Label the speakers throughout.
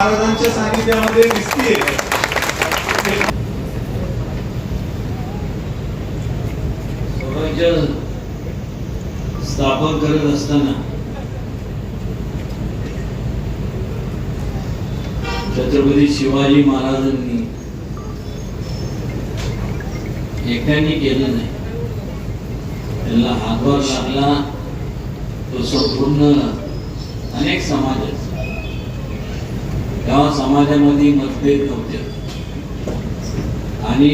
Speaker 1: महाराजांच्या सानिध्यामध्ये दिसतीये.
Speaker 2: स्वराज्य स्थापन करत असताना छत्रपती शिवाजी महाराजांनी एकट्याने केलं नाही, त्यांना हातभार लागला तो संपूर्ण अनेक समाज आहेत. त्या समाजामध्ये मतभेद नव्हते आणि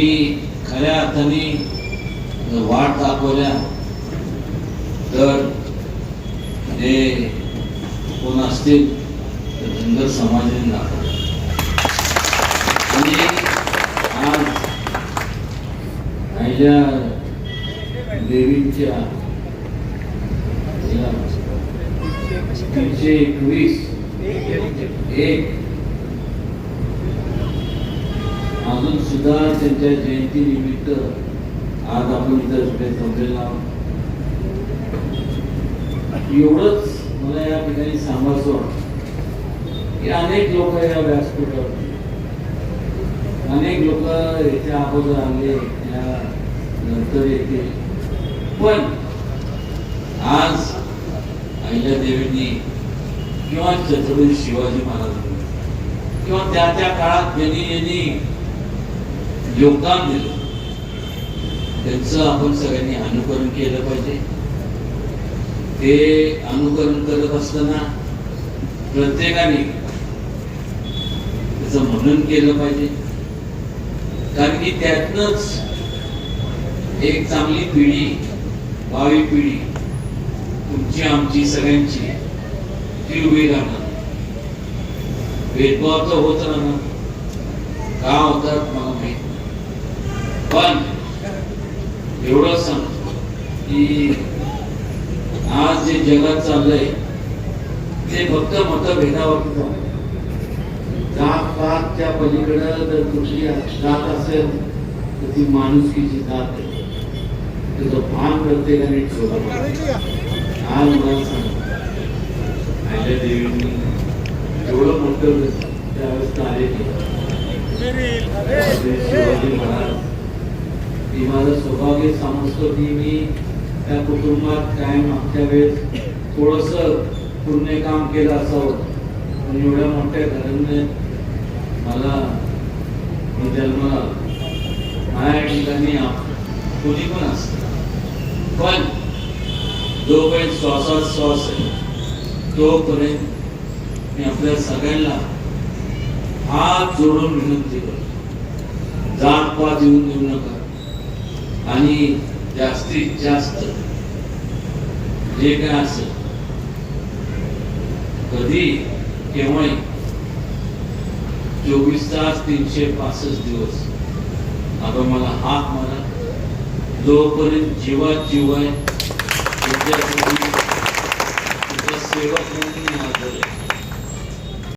Speaker 2: खऱ्या अर्थाने वाट दाखवल्या तर ते कोण असतील तर धनगर समाजाने दाखवलं. आणि आज पहिल्या देवींच्या 321 अजून सुद्धा त्यांच्या जयंती निमित्त आज आपण इथं जमलेलो आहोत. एवढंच मला या ठिकाणी सांगायचं वाटतं की अनेक लोक या व्यासपीठावर, अनेक लोक याच्या अगोदर आले, या नंतर येते, पण आज अहिल्या देवींनी किंवा छत्रपती शिवाजी महाराजांनी किंवा त्या त्या काळात ज्यांनी योगदान दिलं त्यांचं आपण सगळ्यांनी अनुकरण केलं पाहिजे. ते अनुकरण करत असताना प्रत्येकाने त्याचं मनन केलं पाहिजे, कारण की त्यातनच एक चांगली पिढी, भावी पिढी तुमची आमची सगळ्यांची ती उभी राहणार. भेदभाव तर होत राहणार, का होतात मला माहित, पण एवढं सांगतो की आज जे जगात चाललंय ते फक्त मतभेदावरती चाललंय. जात पातच्या पलीकडं जर कुठली जात असेल तर ती माणुसकीची जात आहे, त्याचं भान प्रत्येकाने ठेवलं पाहिजे. आज मला सांग अहिल्या देवींनी एवढं मोठं त्यावेळेस कार्य केलं. शिवाजी महाराज ती माझं सौभाग्य समजतो की मी त्या कुटुंबात कायम मागच्या वेळेस थोडस पुण्य काम केलं असावं, पण एवढ्या मोठ्या घराने मला मी जन्माला माझ्या ठिकाणी कोणी पण असत, पण जोपर्यंत श्वासात श्वास आहे तोपर्यंत मी आपल्या सगळ्यांना हात जोडून विनंती करतो, जात पात येऊन देऊ नका आणि जास्तीत जास्त जे काय असेल कधी केव्हाही 24 तास 365 दिवस आपण मला हाक मारा. जोपर्यंत जीवात जीव आहे तुमच्यासाठी तुमचा सेवक